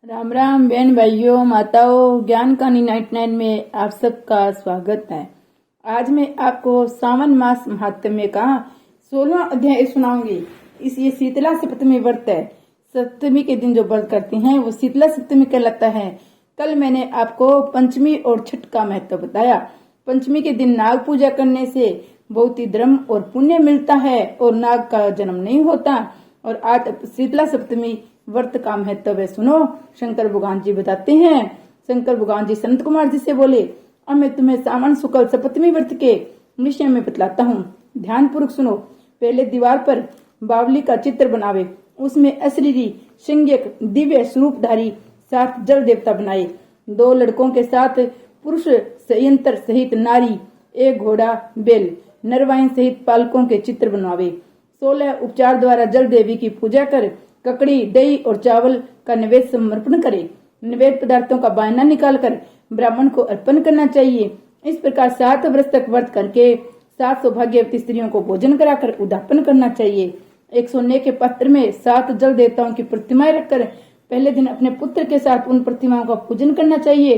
राम राम बहन भाइयों माताओं, ज्ञान कहानी 99 में आप सबका स्वागत है। आज मैं आपको सावन मास महात्म्य का 16वां अध्याय सुनाऊंगी। ये शीतला सप्तमी व्रत है। सप्तमी के दिन जो व्रत करते हैं वो शीतला सप्तमी कहलाता है। कल मैंने आपको पंचमी और छठ का महत्व बताया। पंचमी के दिन नाग पूजा करने से बहुत ही धर्म और पुण्य मिलता है और नाग का जन्म नहीं होता। और आज शीतला सप्तमी व्रत का महत्व है। सुनो, शंकर भगवान जी बताते हैं। शंकर भगवान जी संत कुमार जी से बोले, अब मैं तुम्हें सावन शुक्ल सप्तमी व्रत के विषय में बतलाता हूँ, ध्यान पूर्वक सुनो। पहले दीवार पर बावली का चित्र बनावे, उसमें अशरीरी संज्ञक दिव्य स्वरूपधारी 7 जल देवता बनाए। 2 लड़कों के साथ पुरुष संयंत्र सहित नारी, 1 घोड़ा बैल, नरवाइन सहित पालकों के चित्र बनवावे। 16 उपचार द्वारा जल देवी की पूजा कर ककड़ी, दही और चावल का निवेद समर्पण करे। निवेद पदार्थों का बायना निकालकर ब्राह्मण को अर्पण करना चाहिए। इस प्रकार 7 वर्ष तक व्रत करके 7 सौभाग्यवती स्त्रियों को भोजन कराकर उद्यापन करना चाहिए। एक सोने के पात्र में 7 जल देवताओं की प्रतिमाएं रखकर पहले दिन अपने पुत्र के साथ उन प्रतिमाओं का पूजन करना चाहिए।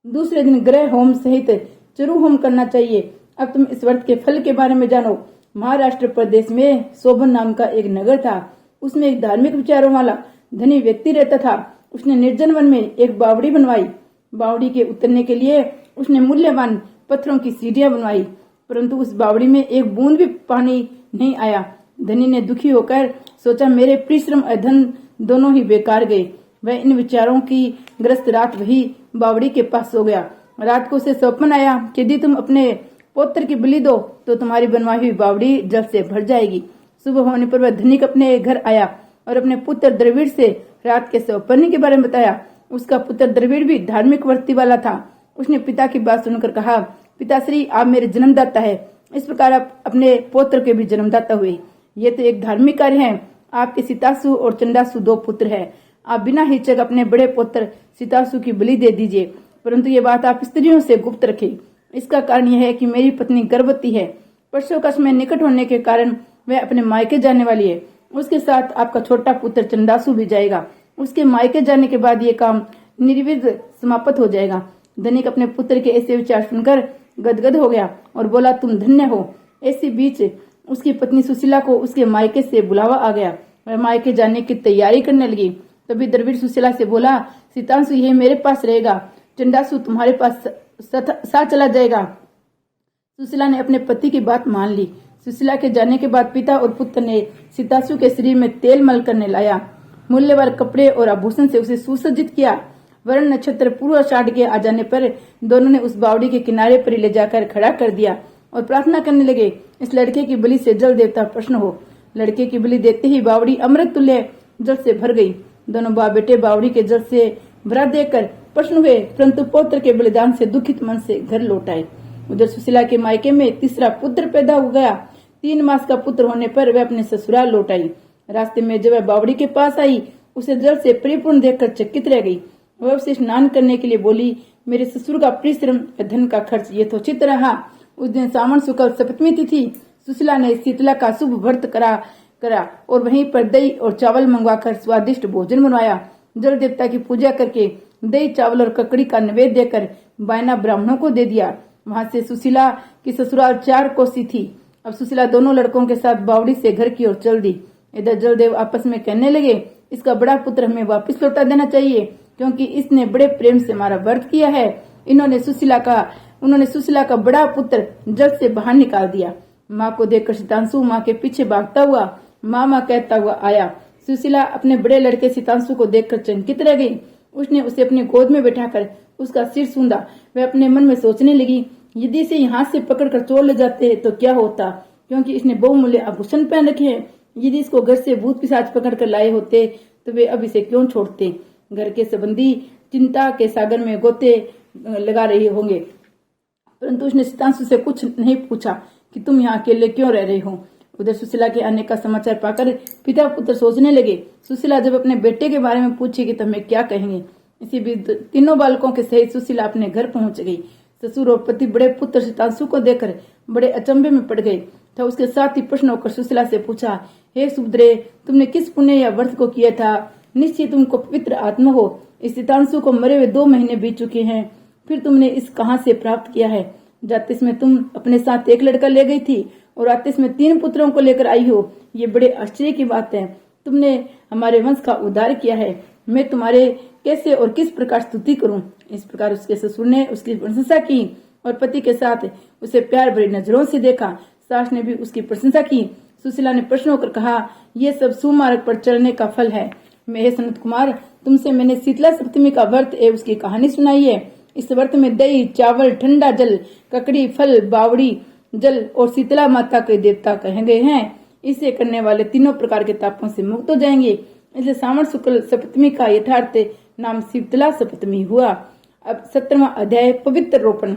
दूसरे दिन ग्रह होम सहित चरु होम करना चाहिए। अब तुम इस व्रत के फल के बारे में जानो। महाराष्ट्र प्रदेश में शोभन नाम का एक नगर था। उसमें एक धार्मिक विचारों वाला धनी व्यक्ति रहता था। उसने निर्जन वन में एक बावड़ी बनवाई। बावड़ी के उतरने के लिए उसने मूल्यवान पत्थरों की सीढ़ियां बनवाई, परंतु उस बावड़ी में एक बूंद भी पानी नहीं आया। धनी ने दुखी होकर सोचा, मेरे परिश्रम और धन दोनों ही बेकार गए। वह इन विचारों की ग्रस्त रात वही बावड़ी के पास सो गया। रात को उसे स्वप्न आया कि यदि तुम अपने पुत्र की बलि दो तो तुम्हारी बनवाई हुई बावड़ी जल से भर जाएगी। सुबह होने पर वह धनिक अपने घर आया और अपने पुत्र द्रविड़ से रात के स्वप्न के बारे में बताया। उसका पुत्र द्रविड़ भी धार्मिक वृत्ति वाला था। उसने पिता की बात सुनकर कहा, पिताश्री, आप मेरे जन्मदाता है। इस प्रकार आप अपने पुत्र के भी जन्मदाता हुए। ये तो एक धार्मिक कार्य है। आपके सीतासु और चंडासु 2 पुत्र है। आप बिना हिचक अपने बड़े पुत्र सीतासु की बलि दे दीजिए, परंतु ये बात आप स्त्रियों से गुप्त रखें। इसका कारण यह है कि मेरी पत्नी गर्भवती है। परसों का समय निकट होने के कारण वह अपने मायके जाने वाली है। उसके साथ आपका छोटा पुत्र चंडासु भी जाएगा। उसके मायके जाने के बाद ये काम निर्विघ्न समाप्त हो जाएगा। धनिक अपने पुत्र के ऐसे विचार सुनकर गदगद हो गया और बोला, तुम धन्य हो। ऐसी बीच उसकी पत्नी सुशीला को उसके मायके से बुलावा आ गया। वह मायके जाने की तैयारी करने लगी। तभी द्रविड़ सुशीला से बोला, सीतांशु यह मेरे पास रहेगा, चंडासु तुम्हारे पास साथ चला जाएगा। सुशीला ने अपने पति की बात मान ली। सुशीला के जाने के बाद पिता और पुत्र ने सीतासु के शरीर में तेल मल करने लाया। मूल्यवान कपड़े और आभूषण से उसे सुसज्जित किया। वर्ण नक्षत्र पूर्व आषाढ़ के आ जाने पर दोनों ने उस बावड़ी के किनारे पर ले जाकर खड़ा कर दिया और प्रार्थना करने लगे, इस लड़के की बलि से जल देवता प्रसन्न हो। लड़के की बलि देते ही बावड़ी अमृत तुल्य जल से भर गई। दोनों बाप बेटे बावड़ी के जल से भरा देखकर प्रसन्न हुए, परंतु पुत्र के बलिदान से दुखित मन से घर लौट आए। उधर सुशीला के मायके में तीसरा पुत्र पैदा हो गया। 3 मास का पुत्र होने पर वह अपने ससुराल लौट आई। रास्ते में जब वह बावड़ी के पास आई, उसे जल से परिपूर्ण देखकर चकित रह गई। वह उसे स्नान करने के लिए बोली, मेरे ससुर का परिश्रम धन का खर्च यथोचित रहा। उस दिन सावन शुक्ल सप्तमी तिथि। सुशीला ने शीतला का शुभ व्रत करा और वहीं पर दही और चावल मंगवाकर स्वादिष्ट भोजन बनवाया। जल देवता की पूजा करके दही, चावल और ककड़ी का निवेद्य देकर बायना ब्राह्मणों को दे दिया। वहां से सुशीला की ससुराल 4 कोसी थी। अब सुशीला दोनों लड़कों के साथ बावड़ी से घर की ओर चल दी। इधर जलदेव आपस में कहने लगे, इसका बड़ा पुत्र हमें वापस लौटा देना चाहिए, क्योंकि इसने बड़े प्रेम से हमारा व्रत किया है। उन्होंने सुशीला का बड़ा पुत्र जल से बाहर निकाल दिया। माँ को देखकर सीतांशु माँ के पीछे भागता हुआ माँ कहता हुआ आया। सुशीला अपने बड़े लड़के सीतांशु को देखकर चंकित रह गई। उसने उसे अपनी गोद में बैठाकर उसका सिर सूंधा। वह अपने मन में सोचने लगी, यदि इसे यहाँ से पकड़कर चोर ले जाते तो क्या होता, क्योंकि इसने बहुमूल्य आभूषण पहन रखे हैं। यदि इसको घर से भूत पिशाच पकड़ कर लाए होते तो वे अब इसे क्यों छोड़ते। घर के संबंधी चिंता के सागर में गोते लगा रहे होंगे, परंतु उसने सीतांशु से कुछ नहीं पूछा कि तुम यहाँ अकेले क्यों रह रहे हो। उधर सुशीला के आने का समाचार पाकर पिता पुत्र सोचने लगे। सुशीला जब अपने बेटे के बारे में पूछी कि तुम्हें क्या कहेंगे। इसी बीच तीनों बालकों के सहित सुशीला अपने घर पहुंच गई। ससुर और पति बड़े पुत्र सीतांशु को देखकर बड़े अचंभे में पड़ गए। था उसके साथ ही प्रश्न होकर सुशीला से पूछा, हे सुभद्रे, तुमने किस पुण्य या व्रत को किया था निश्चय तुमको पवित्र आत्मा हो। इस हितांशु को मरे हुए 2 महीने बीत चुके हैं, फिर तुमने इस कहां से प्राप्त किया है? जातिस में तुम अपने साथ 1 लड़का ले गई थी और आतिश में 3 पुत्रों को लेकर आई हो। ये बड़े आश्चर्य की बात है। तुमने हमारे वंश का उद्धार किया है। मैं तुम्हारे कैसे और किस प्रकार स्तुति करूं? इस प्रकार उसके ससुर ने उसकी प्रशंसा की और पति के साथ उसे प्यार भरी नजरों से देखा। सास ने भी उसकी प्रशंसा की। सुशीला ने प्रश्न होकर कहा, ये सब सुमार्ग पर चलने का फल है। मेरे सनत कुमार, तुमसे मैंने शीतला सप्तमी का व्रत एवं उसकी कहानी सुनाई है। इस व्रत में दही, चावल, ठंडा जल, ककड़ी, फल, बावड़ी जल और शीतला माता के देवता कहे गए हैं। इसे करने वाले तीनों प्रकार के तापों से मुक्त हो जाएंगे। इसलिए सावन शुक्ल सप्तमी का यथार्थ नाम शीतला सप्तमी हुआ। अब 17वां अध्याय पवित्र रोपण।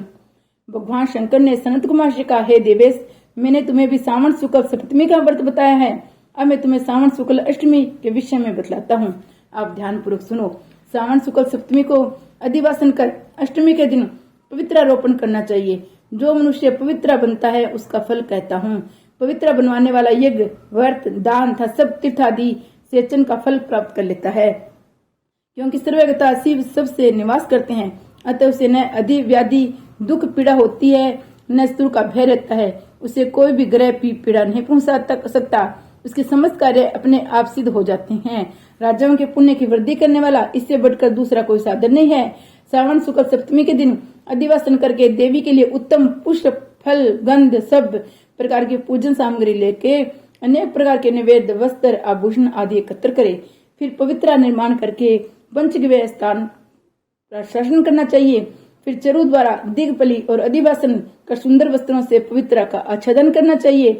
भगवान शंकर ने सनत कुमार से कहा, हे देवेश, मैंने तुम्हें भी सावन शुक्ल सप्तमी का व्रत बताया है। अब मैं तुम्हें सावन शुक्ल अष्टमी के विषय में बतलाता हूँ। आप ध्यान पूर्वक सुनो। सावन शुक्ल सप्तमी को अधिवासन कर अष्टमी के दिन पवित्रारोपण करना चाहिए। जो मनुष्य पवित्र बनता है उसका फल कहता हूँ। पवित्र बनवाने वाला यज्ञ, व्रत, दान तथा सब तीर्थादि सेचन का फल प्राप्त कर लेता है, क्योंकि सर्वगता शिव सबसे निवास करते हैं। अतः उसे न अधि व्याधि दुख पीड़ा होती है, न शत्रु का भय रहता है। उसे कोई भी ग्रह पीड़ा नहीं पहुंचा सकता। उसके समस्त कार्य अपने आप सिद्ध हो जाते हैं। राजाओं के पुण्य की वृद्धि करने वाला इससे बढ़कर दूसरा कोई साधन नहीं है। श्रावण शुक्ल सप्तमी के दिन अधिवासन करके देवी के लिए उत्तम पुष्प, फल, गंध, सब प्रकार की पूजन सामग्री लेके अनेक प्रकार के निवेद, वस्त्र, आभूषण आदि एकत्र करे। फिर पवित्र निर्माण करके पंचगव्य स्थान शासन करना चाहिए। फिर चरु द्वारा दिग्बली और अधिवासन कर सुंदर वस्त्रों से पवित्र का आच्छादन करना चाहिए।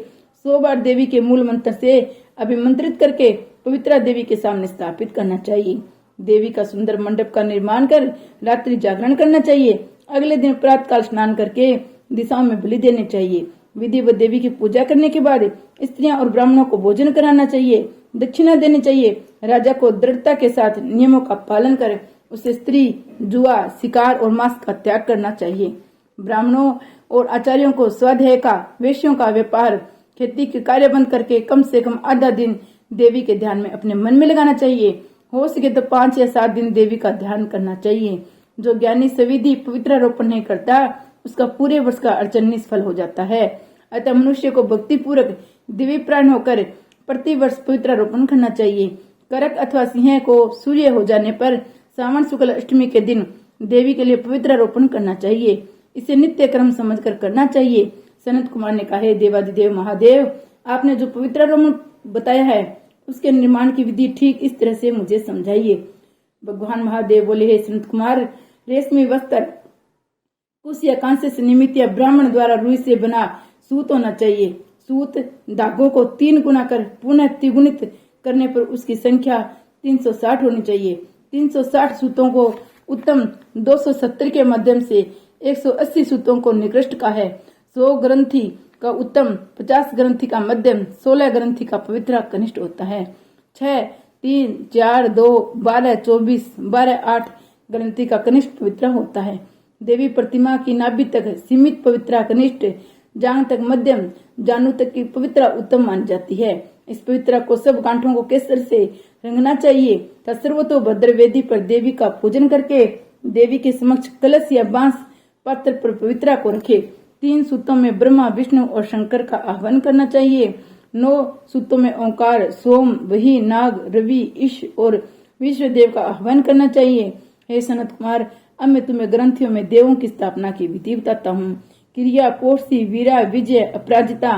100 बार देवी के मूल मंत्र से अभिमंत्रित करके पवित्रा देवी के सामने स्थापित करना चाहिए। देवी का सुंदर मंडप का निर्माण कर रात्रि जागरण करना चाहिए। अगले दिन प्रातः काल स्नान करके दिशाओं में बलि देने चाहिए। विधिवत देवी की पूजा करने के बाद स्त्रियां और ब्राह्मणों को भोजन कराना चाहिए, दक्षिणा देनी चाहिए। राजा को दृढ़ता के साथ नियमों का पालन कर उसे स्त्री, जुआ, शिकार और मांस का त्याग करना चाहिए। ब्राह्मणों और आचार्यों को स्वाध्याय का, वेश्यों का व्यापार, खेती के कार्य बंद करके कम से कम आधा दिन देवी के ध्यान में अपने मन में लगाना चाहिए। हो सके तो 5 या 7 दिन देवी का ध्यान करना चाहिए। जो ज्ञानी सविधि पवित्रारोपण नहीं करता उसका पूरे वर्ष का अर्चन निष्फल हो जाता है। अतः मनुष्य को भक्ति पूर्वक दिव्य प्राण होकर प्रति वर्ष पवित्रारोपण करना चाहिए। करक अथवा सिंह को सूर्य हो जाने पर सावन शुक्ल अष्टमी के दिन देवी के लिए पवित्रारोपण करना चाहिए। इसे नित्य क्रम समझकर करना चाहिए। सनत कुमार ने कहा, हे देवादिदेव महादेव, आपने जो पवित्रारोपण बताया है उसके निर्माण की विधि ठीक इस तरह से मुझे समझाइए। भगवान महादेव बोले, हे सनत कुमार, रेशमी वस्त्र, कुश या कांसे से निर्मित या ब्राह्मण द्वारा रुई से बना सूत होना चाहिए। सूत धागों को 3 गुना कर पुनः त्रिगुणित करने पर उसकी संख्या 360 होनी चाहिए। 360 सूतों को उत्तम 270 के मध्यम से 180 सूतों को निकृष्ट का है। 100 ग्रंथि का उत्तम, 50 ग्रंथि का मध्यम, 16 ग्रंथि का पवित्र कनिष्ठ होता है। 6, 3, 4, 2, 12, 24, 12, 8 ग्रंथि का कनिष्ठ पवित्र होता है। देवी प्रतिमा की नाभि तक सीमित पवित्र कनिष्ठ, जांग तक मध्यम, जानू तक की पवित्र उत्तम मानी जाती है। इस पवित्र को सब गांठों को केसर से रंगना चाहिए तथा सर्वतोभद्र वेदी पर देवी का पूजन करके देवी के समक्ष कलश या बांस पात्र पर पवित्र को रखे। 3 सूतों में ब्रह्मा, विष्णु और शंकर का आह्वान करना चाहिए। 9 सूतों में ओंकार, सोम, वही, नाग, रवि, ईश और विश्वदेव का आह्वान करना चाहिए। हे सनत कुमार, अब मैं तुम्हें ग्रंथियों में देवों की स्थापना की विधि बताता हूँ। क्रिया, पोषी, वीरा, विजय, अपराजिता,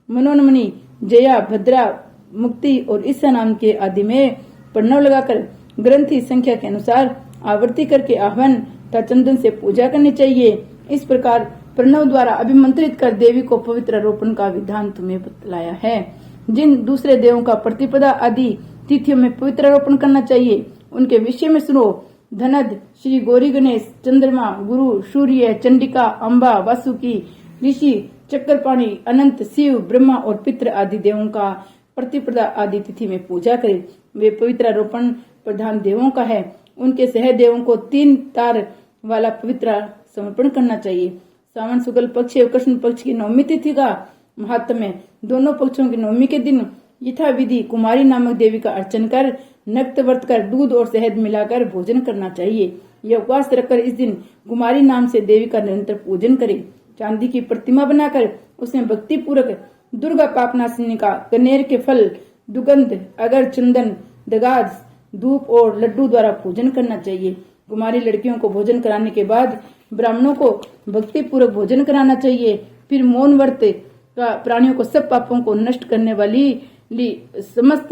मनोन्मणि, जया, भद्रा, मुक्ति और ईसा नाम के आदि में प्रणव लगाकर ग्रंथि संख्या के अनुसार आवर्ती करके आह्वान तथा चंदन से पूजा करनी चाहिए। इस प्रकार प्रणव द्वारा अभिमंत्रित कर देवी को पवित्र रोपण का विधान तुम्हें बतलाया है। जिन दूसरे देवों का प्रतिपदा आदि तिथियों में पवित्र रोपण करना चाहिए उनके विषय में सुनो। धनद, श्री गौरी गणेश, चंद्रमा, गुरु, सूर्य, चंडिका, अम्बा, वासुकी, ऋषि, चक्रपाणी, अनंत, शिव, ब्रह्मा और पितृ आदि देवों का प्रतिपदा आदि तिथि में पूजा करें। वे पवित्र रोपण प्रधान देवों का है। उनके सहदेवों को 3 तार वाला पवित्र समर्पण करना चाहिए। सावन शुक्ल पक्ष एवं कृष्ण पक्ष की नवमी तिथि का महात्म्य। दोनों पक्षों की नवमी के दिन यथा विधि कुमारी नामक देवी का अर्चन कर नक्त व्रत कर दूध और शहद मिलाकर भोजन करना चाहिए। यह उपवास रखकर इस दिन कुमारी नाम से देवी का निरंतर पूजन करें। चांदी की प्रतिमा बनाकर उसमें भक्ति पूर्वक दुर्गा पापनाशिनी का कनेर के फल, दुगंध, अगर, चंदन, दगाज, धूप और लड्डू द्वारा पूजन करना चाहिए। कुमारी लड़कियों को भोजन कराने के बाद ब्राह्मणों को भक्ति पूर्वक भोजन कराना चाहिए। फिर मौन व्रत का प्राणियों को सब पापों को नष्ट करने वाली समस्त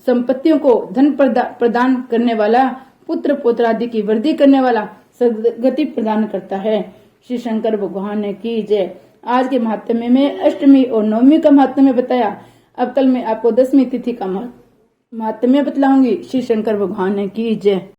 संपत्तियों को धन प्रदान करने वाला, पुत्र पौत्र आदि की वृद्धि करने वाला, सदगति प्रदान करता है। श्री शंकर भगवान की जय। आज के महात्म्य में अष्टमी और नवमी का महात्म्य बताया। अब कल मैं आपको 10वीं तिथि का महात्म्य बतलाऊंगी। श्री शंकर भगवान की जय।